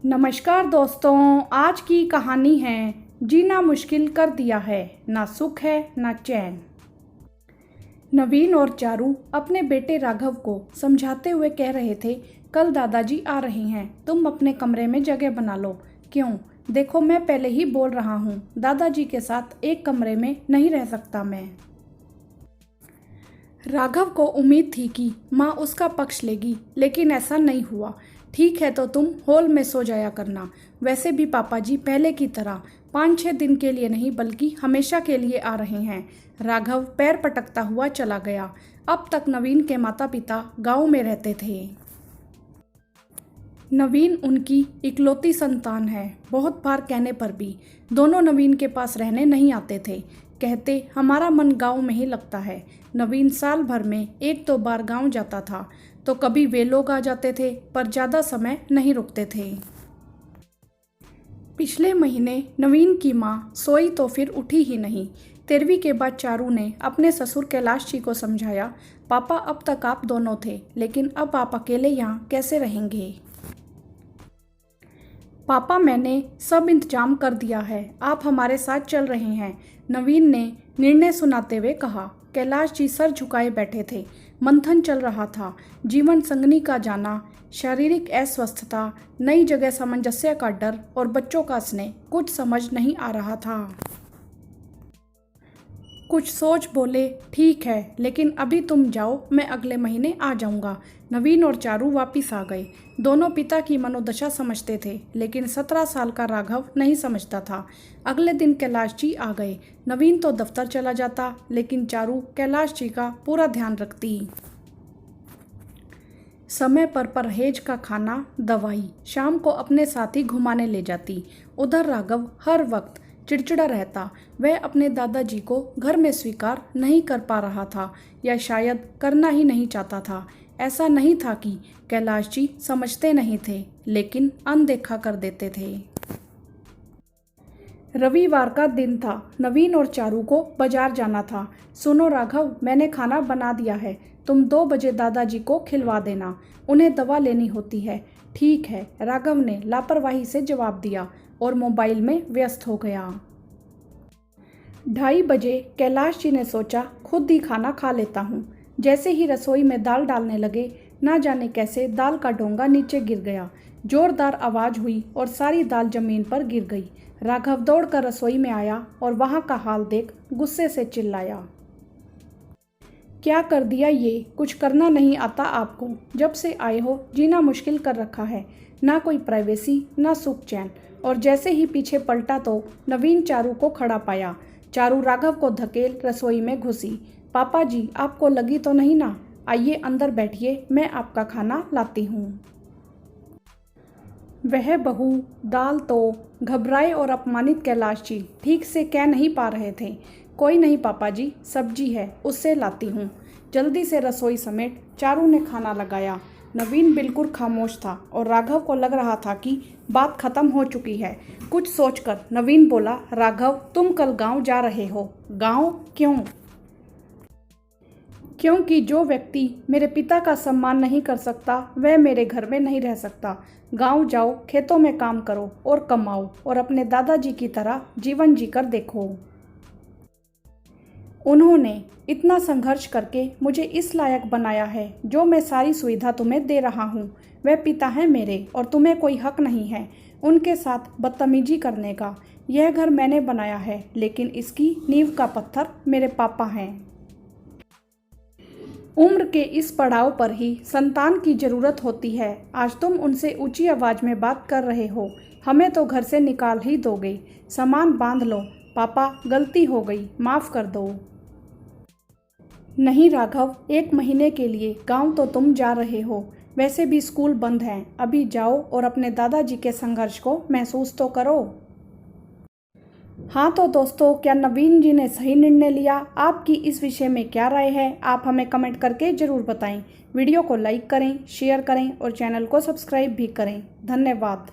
नमस्कार दोस्तों, आज की कहानी है जीना मुश्किल कर दिया है, ना सुख है ना चैन। नवीन और चारू अपने बेटे राघव को समझाते हुए कह रहे थे, कल दादाजी आ रहे हैं, तुम अपने कमरे में जगह बना लो। क्यों? देखो, मैं पहले ही बोल रहा हूँ, दादाजी के साथ एक कमरे में नहीं रह सकता मैं। राघव को उम्मीद थी कि माँ उसका पक्ष लेगी, लेकिन ऐसा नहीं हुआ। ठीक है, तो तुम हॉल में सो जाया करना। वैसे भी पापा जी पहले की तरह 5-6 दिन के लिए नहीं बल्कि हमेशा के लिए आ रहे हैं। राघव पैर पटकता हुआ चला गया। अब तक नवीन के माता पिता गांव में रहते थे। नवीन उनकी इकलौती संतान है। बहुत बार कहने पर भी दोनों नवीन के पास रहने नहीं आते थे। कहते, हमारा मन गांव में ही लगता है। नवीन साल भर में 1-2 बार गांव जाता था, तो कभी वे लोग आ जाते थे, पर ज़्यादा समय नहीं रुकते थे। पिछले महीने नवीन की माँ सोई तो फिर उठी ही नहीं। 13वीं के बाद चारू ने अपने ससुर कैलाश जी को समझाया, पापा अब तक आप दोनों थे, लेकिन अब आप अकेले यहाँ कैसे रहेंगे? पापा, मैंने सब इंतजाम कर दिया है, आप हमारे साथ चल रहे हैं, नवीन ने निर्णय सुनाते हुए कहा। कैलाश जी सर झुकाए बैठे थे। मंथन चल रहा था। जीवन संगनी का जाना, शारीरिक अस्वस्थता, नई जगह सामंजस्य का डर और बच्चों का स्नेह, कुछ समझ नहीं आ रहा था। कुछ सोच बोले, ठीक है, लेकिन अभी तुम जाओ, मैं अगले महीने आ जाऊंगा। नवीन और चारू वापिस आ गए। दोनों पिता की मनोदशा समझते थे, लेकिन 17 साल का राघव नहीं समझता था। अगले दिन कैलाश जी आ गए। नवीन तो दफ्तर चला जाता, लेकिन चारू कैलाश जी का पूरा ध्यान रखती। समय पर परहेज का खाना, दवाई, शाम को अपने साथ ही घुमाने ले जाती। उधर राघव हर वक्त चिड़चिड़ा रहता। वह अपने दादाजी को घर में स्वीकार नहीं कर पा रहा था, या शायद करना ही नहीं चाहता था। ऐसा नहीं था कि कैलाश जी समझते नहीं थे, लेकिन अनदेखा कर देते थे। रविवार का दिन था। नवीन और चारू को बाजार जाना था। सुनो राघव, मैंने खाना बना दिया है, तुम 2 बजे दादाजी को खिलवा देना, उन्हें दवा लेनी होती है। ठीक है, राघव ने लापरवाही से जवाब दिया और मोबाइल में व्यस्त हो गया। 2:30 बजे कैलाश जी ने सोचा, खुद ही खाना खा लेता हूँ। जैसे ही रसोई में दाल डालने लगे, ना जाने कैसे दाल का डोंगा नीचे गिर गया। जोरदार आवाज़ हुई और सारी दाल जमीन पर गिर गई। राघव दौड़कर रसोई में आया और वहाँ का हाल देख गुस्से से चिल्लाया, क्या कर दिया ये? कुछ करना नहीं आता आपको? जब से आए हो जीना मुश्किल कर रखा है, ना कोई प्राइवेसी ना सुख चैन। और जैसे ही पीछे पलटा तो नवीन चारू को खड़ा पाया। चारू राघव को धकेल रसोई में घुसी। पापा जी, आपको लगी तो नहीं ना? आइए अंदर बैठिए, मैं आपका खाना लाती हूँ। वह बहू दाल तो घबराए और अपमानित कैलाश जी ठीक से कह नहीं पा रहे थे। कोई नहीं पापा जी, सब्जी है, उससे लाती हूँ। जल्दी से रसोई समेट चारू ने खाना लगाया। नवीन बिल्कुल खामोश था और राघव को लग रहा था कि बात खत्म हो चुकी है। कुछ सोचकर नवीन बोला, राघव, तुम कल गांव जा रहे हो। गांव क्यों? क्योंकि जो व्यक्ति मेरे पिता का सम्मान नहीं कर सकता, वह मेरे घर में नहीं रह सकता। गांव जाओ, खेतों में काम करो और कमाओ, और अपने दादाजी की तरह जीवन जीकर देखो। उन्होंने इतना संघर्ष करके मुझे इस लायक बनाया है, जो मैं सारी सुविधा तुम्हें दे रहा हूँ। वह पिता हैं मेरे, और तुम्हें कोई हक नहीं है उनके साथ बदतमीजी करने का। यह घर मैंने बनाया है, लेकिन इसकी नींव का पत्थर मेरे पापा हैं। उम्र के इस पड़ाव पर ही संतान की जरूरत होती है। आज तुम उनसे ऊंची आवाज में बात कर रहे हो, हमें तो घर से निकाल ही दोगे। सामान बांध लो। पापा, गलती हो गई, माफ कर दो। नहीं राघव, 1 महीने के लिए गांव तो तुम जा रहे हो। वैसे भी स्कूल बंद हैं, अभी जाओ और अपने दादाजी के संघर्ष को महसूस तो करो। हाँ तो दोस्तों, क्या नवीन जी ने सही निर्णय लिया? आपकी इस विषय में क्या राय है? आप हमें कमेंट करके ज़रूर बताएं। वीडियो को लाइक करें, शेयर करें और चैनल को सब्सक्राइब भी करें। धन्यवाद।